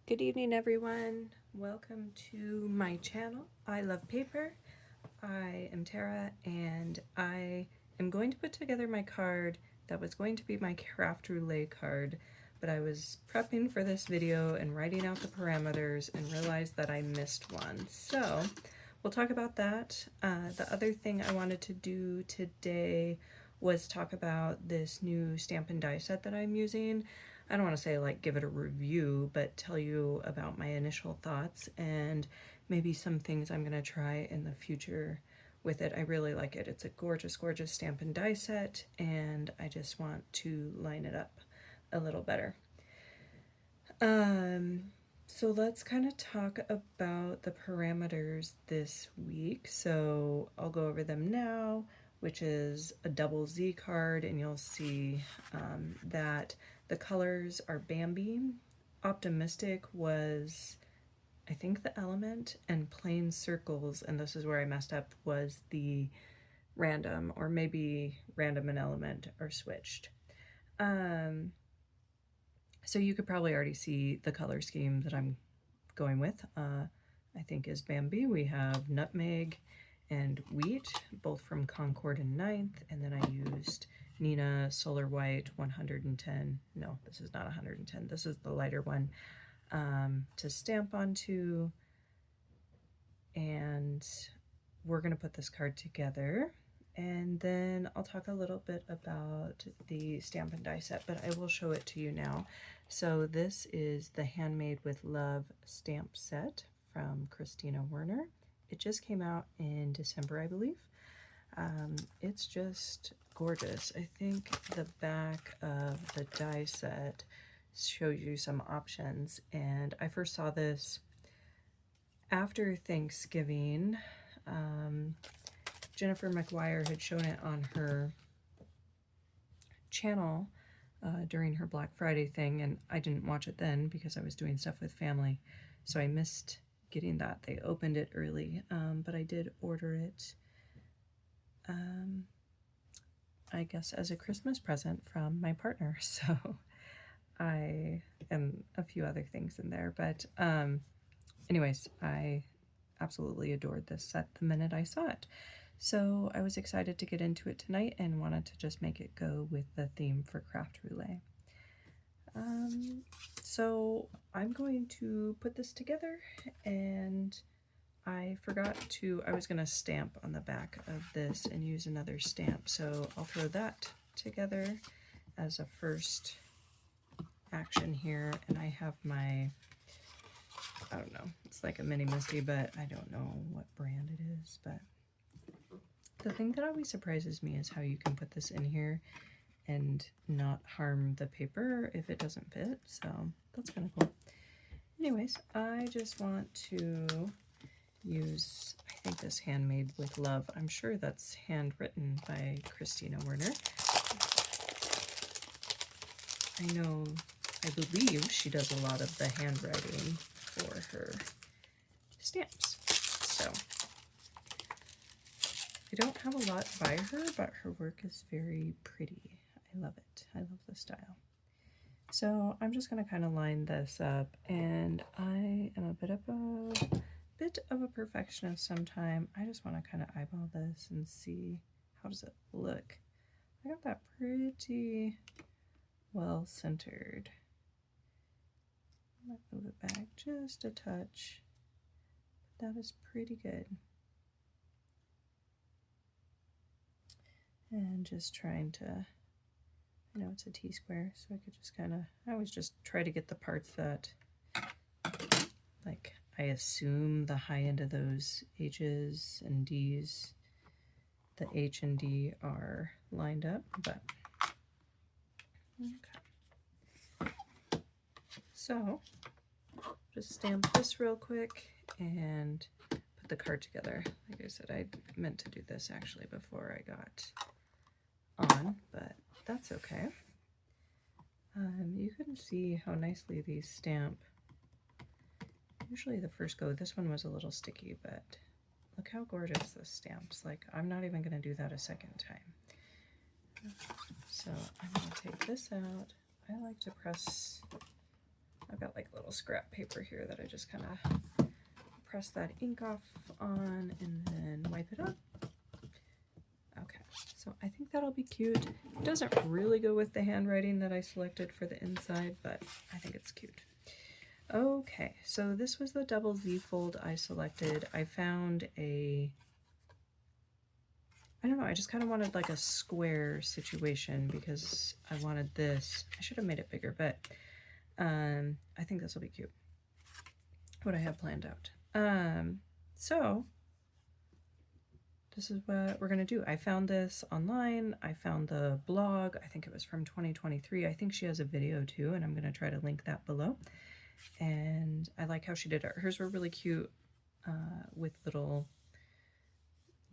Good evening, everyone. Welcome to my channel. I love paper. I am Tara, and I am going to put together my card that was going to be my craft roulette card, but I was prepping for this video and writing out the parameters and realized that I missed one. So we'll talk about that. The other thing I wanted to do today was talk about this new stamp and die set that I'm using. I don't want to say like give it a review, but tell you about my initial thoughts and maybe some things I'm going to try in the future with it. I really like it. It's a gorgeous, gorgeous stamp and die set, and I just want to line it up a little better. So let's kind of talk about the parameters this week. So I'll go over them now, which is a double Z card, and you'll see that the colors are Bambi. Optimistic was, I think, the element, and plain circles, and this is where I messed up, was the random, or maybe random and element are switched. So you could probably already see the color scheme that I'm going with. I think is Bambi. We have nutmeg and wheat, both from Concord and 9th, and then I used Nina Solar White 110. No, this is not 110. This is the lighter one to stamp onto. And we're going to put this card together, and then I'll talk a little bit about the stamp and die set, but I will show it to you now. So this is the Handmade with Love stamp set from Kristina Werner. It just came out in December, I believe. It's just gorgeous. I think the back of the die set shows you some options, and I first saw this after Thanksgiving. Jennifer McGuire had shown it on her channel during her Black Friday thing, and I didn't watch it then because I was doing stuff with family, so I missed getting that. They opened it early, but I did order it, I guess, as a Christmas present from my partner, so and a few other things in there, but anyways, I absolutely adored this set the minute I saw it. So I was excited to get into it tonight and wanted to just make it go with the theme for Craft Roulette. So I'm going to put this together, and I forgot to, I was going to stamp on the back of this and use another stamp, so I'll throw that together as a first action here. And I have my, I don't know, it's like a mini Misty, but I don't know what brand it is. But the thing that always surprises me is how you can put this in here and not harm the paper if it doesn't fit, so that's kind of cool. Anyways, I just want to use, I think, this Handmade with Love. I'm sure that's handwritten by Kristina Werner. I believe she does a lot of the handwriting for her stamps. So I don't have a lot by her, but her work is very pretty. I love it. I love the style. So I'm just going to kind of line this up, and I am a bit of a perfectionist sometime. I just want to kind of eyeball this and see how does it look. I got that pretty well centered. I might move it back just a touch, but that is pretty good. And just trying to, I know it's a T-square, so I could just kind of, I always just try to get the parts that, like, I assume the high end of those H's and D's, the H and D are lined up, but, okay. So, just stamp this real quick and put the card together. Like I said, I meant to do this actually before I got on, but that's okay. You can see how nicely these stamp. Usually the first go, this one was a little sticky, but look how gorgeous this stamps. Like, I'm not even going to do that a second time. So I'm going to take this out. I like to press I've got like little scrap paper here that I just kind of press that ink off on and then wipe it up. Okay, so I think that'll be cute. It doesn't really go with the handwriting that I selected for the inside, but I think it's cute. Okay, so this was the double Z fold I selected. I found I don't know, I just kind of wanted like a square situation because I wanted this. I should have made it bigger, but I think this will be cute. What I have planned out. So this is what we're gonna do. I found this online. I found the blog. I think it was from 2023. I think she has a video too, and I'm gonna try to link that below. And I like how she did it. Hers were really cute with little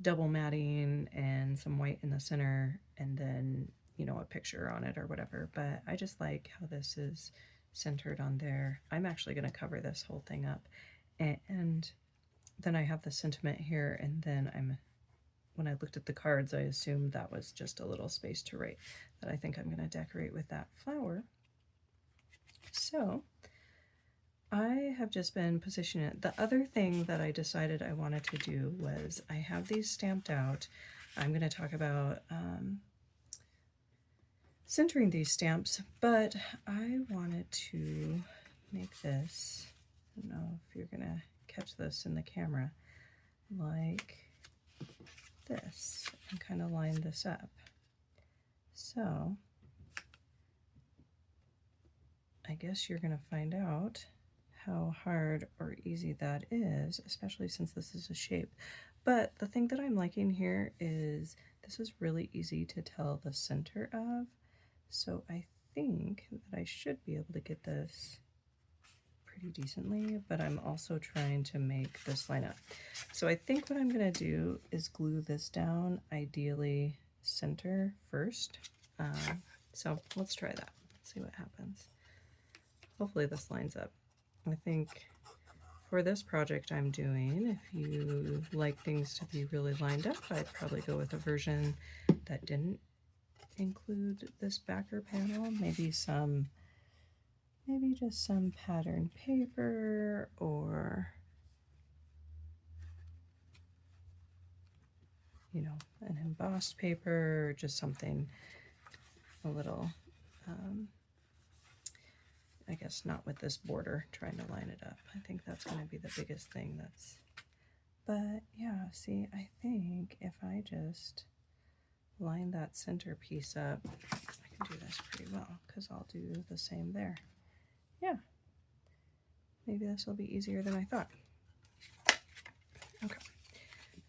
double matting and some white in the center, and then, you know, a picture on it or whatever. But I just like how this is centered on there. I'm actually gonna cover this whole thing up. And then I have the sentiment here, and then when I looked at the cards, I assumed that was just a little space to write that I think I'm going to decorate with that flower. So I have just been positioning it. The other thing that I decided I wanted to do was I have these stamped out. I'm going to talk about centering these stamps, but I wanted to make this, I don't know if you're going to catch this in the camera, like this, and kind of line this up. So I guess you're going to find out how hard or easy that is, especially since this is a shape. But the thing that I'm liking here is this is really easy to tell the center of. So I think that I should be able to get this pretty decently, but I'm also trying to make this line up. So I think what I'm going to do is glue this down, ideally center first. So let's try that. Let's see what happens. Hopefully this lines up. I think for this project I'm doing, if you like things to be really lined up, I'd probably go with a version that didn't include this backer panel. Maybe just some pattern paper, or, you know, an embossed paper, or just something a little, I guess not with this border, trying to line it up. I think that's going to be the biggest thing but yeah, see, I think if I just line that center piece up, I can do this pretty well, because I'll do the same there. Yeah, maybe this will be easier than I thought. Okay,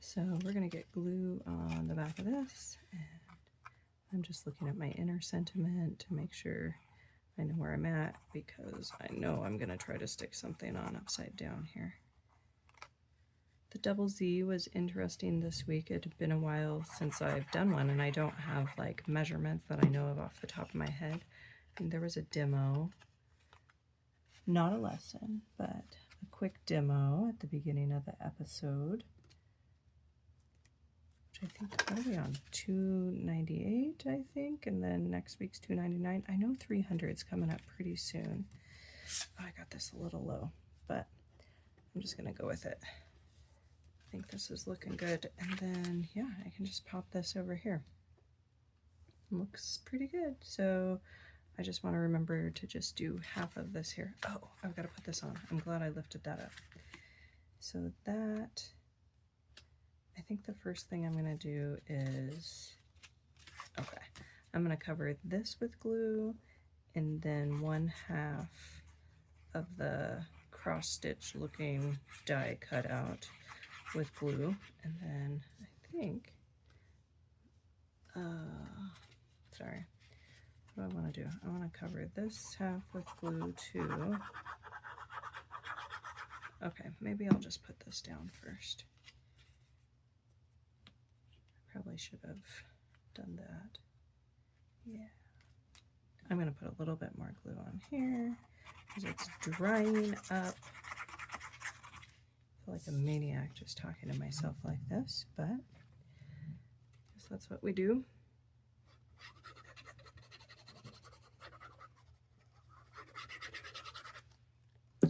so we're going to get glue on the back of this, and I'm just looking at my inner sentiment to make sure I know where I'm at, because I know I'm going to try to stick something on upside down here. The double Z was interesting this week. It had been a while since I've done one, and I don't have like measurements that I know of off the top of my head. And there was a demo, not a lesson, but a quick demo at the beginning of the episode, which I think, what are we on, 298, I think, and then next week's 299. I know 300 is coming up pretty soon. Oh, I got this a little low, but I'm just gonna go with it. I think this is looking good, and then yeah, I can just pop this over here. Looks pretty good. So I just want to remember to just do half of this here. Oh, I've got to put this on. I'm glad I lifted that up. So that, I think the first thing I'm going to do is, okay, I'm going to cover this with glue, and then 1/2 of the cross stitch looking die cut out with glue. And then I think, sorry, what do I want to do? I want to cover this half with glue too. Okay, maybe I'll just put this down first. I probably should have done that. Yeah. I'm going to put a little bit more glue on here because it's drying up. I feel like a maniac just talking to myself like this, but I guess that's what we do.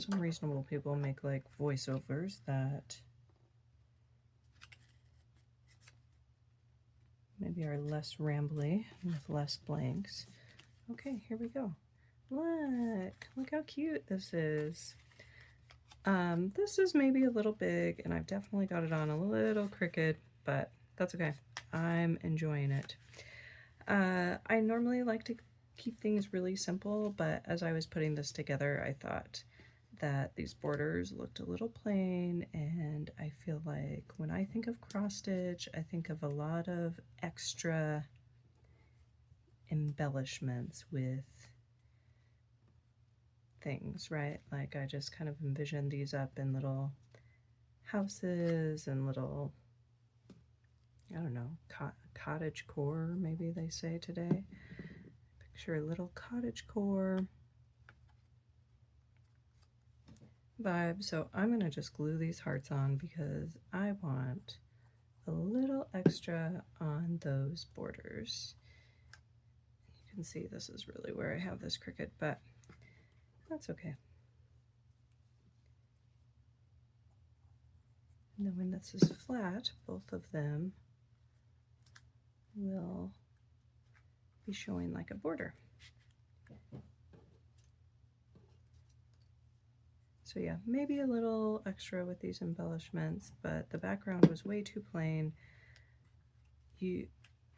some reasonable people make like voiceovers that maybe are less rambly with less blanks. Okay, here we go. Look how cute this is. This is maybe a little big, and I've definitely got it on a little crooked, but that's okay. I'm enjoying it. I normally like to keep things really simple, but as I was putting this together, I thought that these borders looked a little plain, and I feel like when I think of cross stitch, I think of a lot of extra embellishments with things, right? Like I just kind of envision these up in little houses and little, I don't know, cottage core, maybe they say today. Picture a little cottage core vibe. So I'm going to just glue these hearts on because I want a little extra on those borders. You can see this is really where I have this crooked, but that's okay. And then when this is flat, both of them will be showing like a border. So yeah, maybe a little extra with these embellishments, but the background was way too plain.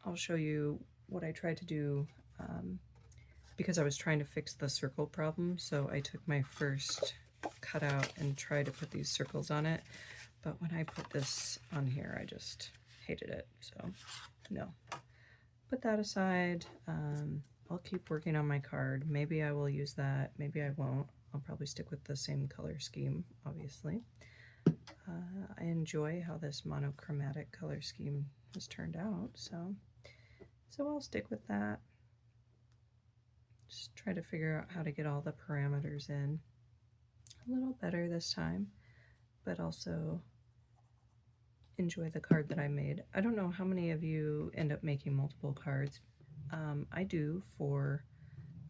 I'll show you what I tried to do because I was trying to fix the circle problem. So I took my first cutout and tried to put these circles on it. But when I put this on here, I just hated it. So no. Put that aside. I'll keep working on my card. Maybe I will use that. Maybe I won't. I'll probably stick with the same color scheme, obviously. I enjoy how this monochromatic color scheme has turned out, so I'll stick with that. Just try to figure out how to get all the parameters in a little better this time, but also enjoy the card that I made. I don't know how many of you end up making multiple cards. I do for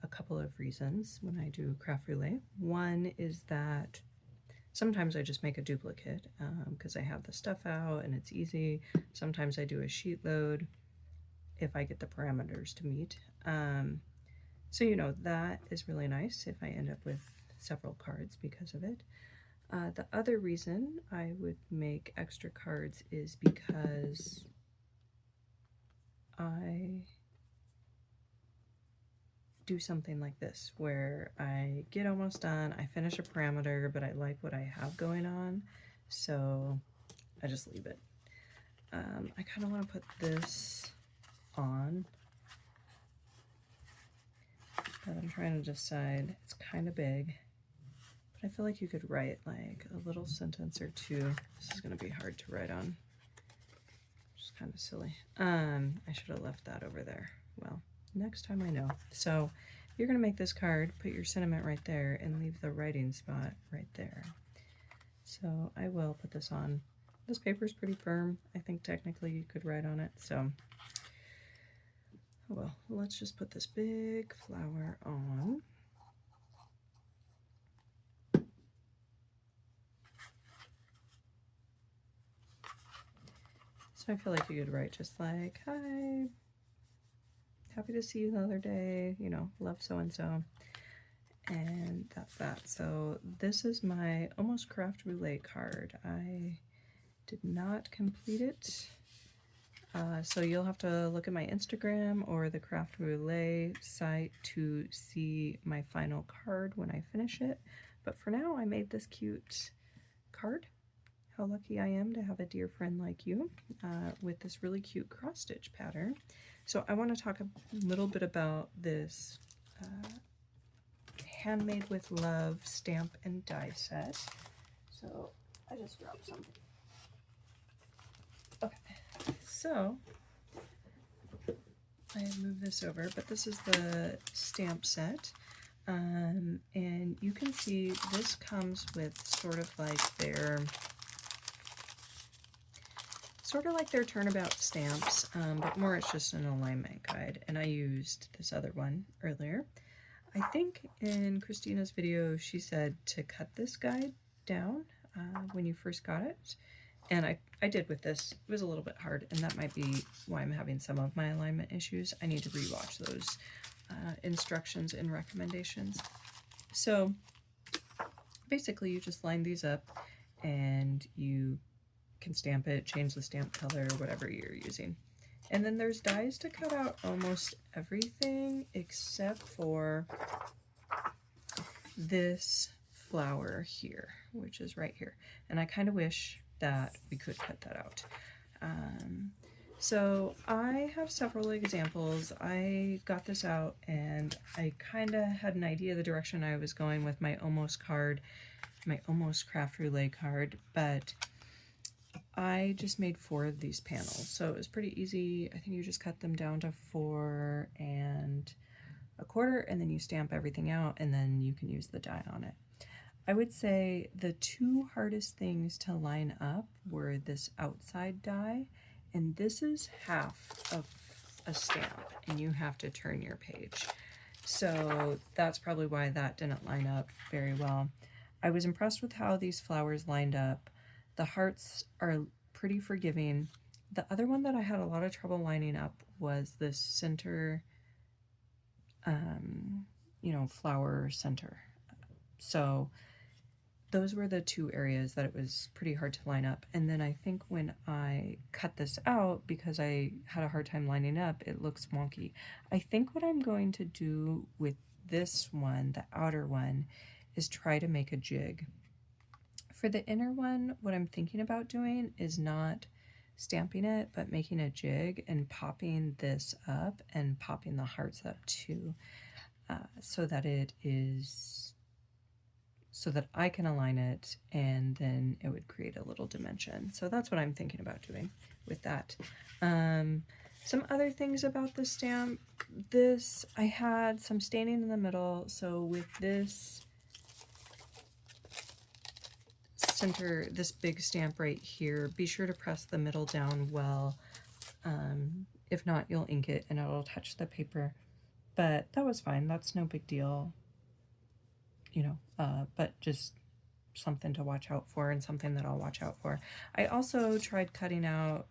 a couple of reasons when I do craft roulette. One is that sometimes I just make a duplicate because I have the stuff out and it's easy. Sometimes I do a sheet load if I get the parameters to meet. So you know, that is really nice if I end up with several cards because of it. The other reason I would make extra cards is because I do something like this where I get almost done, I finish a parameter, but I like what I have going on, so I just leave it. I kind of want to put this on, but I'm trying to decide. It's kind of big, but I feel like you could write like a little sentence or two. This is going to be hard to write on, which is kind of silly. I should have left that over there. Well, next time I know. So you're going to make this card, put your sentiment right there, and leave the writing spot right there. So I will put this on. This paper is pretty firm. I think technically you could write on it. So, well, let's just put this big flower on. So I feel like you could write just like, hi, happy to see you the other day, you know, love so-and-so. And that's that. So this is my almost craft roulette card. I did not complete it. So you'll have to look at my Instagram or the craft roulette site to see my final card when I finish it. But for now, I made this cute card. How lucky I am to have a dear friend like you with this really cute cross stitch pattern. So I want to talk a little bit about this Handmade with Love stamp and die set. So I just dropped some. Okay, so I moved this over, but this is the stamp set. And you can see this comes with sort of like their turnabout stamps, but more it's just an alignment guide, and I used this other one earlier. I think in Kristina's video she said to cut this guide down when you first got it, and I did with this. It was a little bit hard, and that might be why I'm having some of my alignment issues. I need to rewatch those instructions and recommendations. So basically you just line these up and you can stamp it, change the stamp color, whatever you're using. And then there's dies to cut out almost everything except for this flower here, which is right here. And I kind of wish that we could cut that out. So I have several examples. I got this out and I kind of had an idea of the direction I was going with my almost card, my almost craft roulette card, but I just made 4 of these panels, so it was pretty easy. I think you just cut them down to 4 1/4, and then you stamp everything out, and then you can use the die on it. I would say the 2 hardest things to line up were this outside die, and this is half of a stamp, and you have to turn your page. So that's probably why that didn't line up very well. I was impressed with how these flowers lined up. The hearts are pretty forgiving. The other one that I had a lot of trouble lining up was the center, flower center. So those were the 2 areas that it was pretty hard to line up. And then I think when I cut this out, because I had a hard time lining up, it looks wonky. I think what I'm going to do with this one, the outer one, is try to make a jig. For the inner one, what I'm thinking about doing is not stamping it, but making a jig and popping this up and popping the hearts up too, so that I can align it, and then it would create a little dimension. So that's what I'm thinking about doing with that. Some other things about the stamp. This, I had some staining in the middle, so with this center, this big stamp right here, be sure to press the middle down well. If not, you'll ink it and it'll touch the paper. But that was fine. That's no big deal, but just something to watch out for, and something that I'll watch out for. I also tried cutting out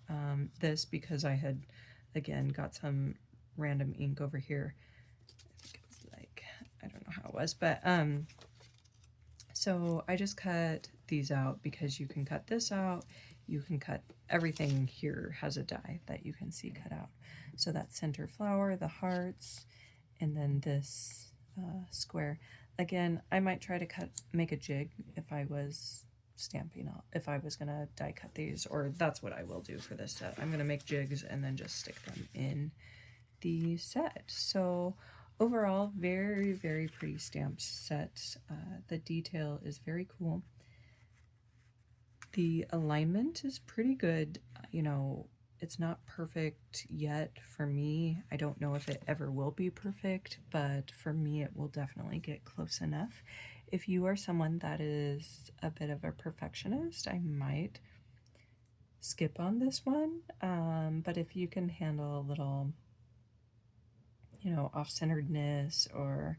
this because I had, again, got some random ink over here. I think it was like, I don't know how it was, but so I just cut these out because you can cut this out, you can cut everything here has a die that you can see cut out. So that center flower, the hearts, and then this square. Again, I might try to make a jig if I was stamping out, if I was gonna die cut these, or that's what I will do for this set. I'm gonna make jigs and then just stick them in the set. So overall, very, very pretty stamp set. The detail is very cool. The alignment is pretty good. It's not perfect yet for me. I don't know if it ever will be perfect, but for me, it will definitely get close enough. If you are someone that is a bit of a perfectionist, I might skip on this one. But if you can handle a little, off-centeredness, or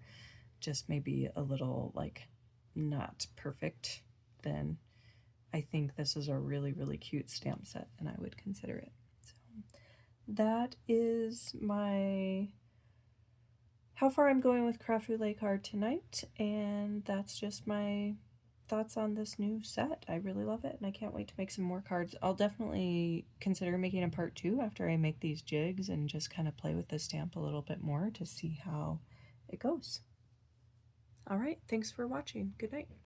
just maybe a little like not perfect, then I think this is a really, really cute stamp set and I would consider it. So that is how far I'm going with Craft Roulette card tonight, and that's just my thoughts on this new set. I really love it and I can't wait to make some more cards. I'll definitely consider making a part 2 after I make these jigs and just kind of play with the stamp a little bit more to see how it goes. All right, thanks for watching. Good night.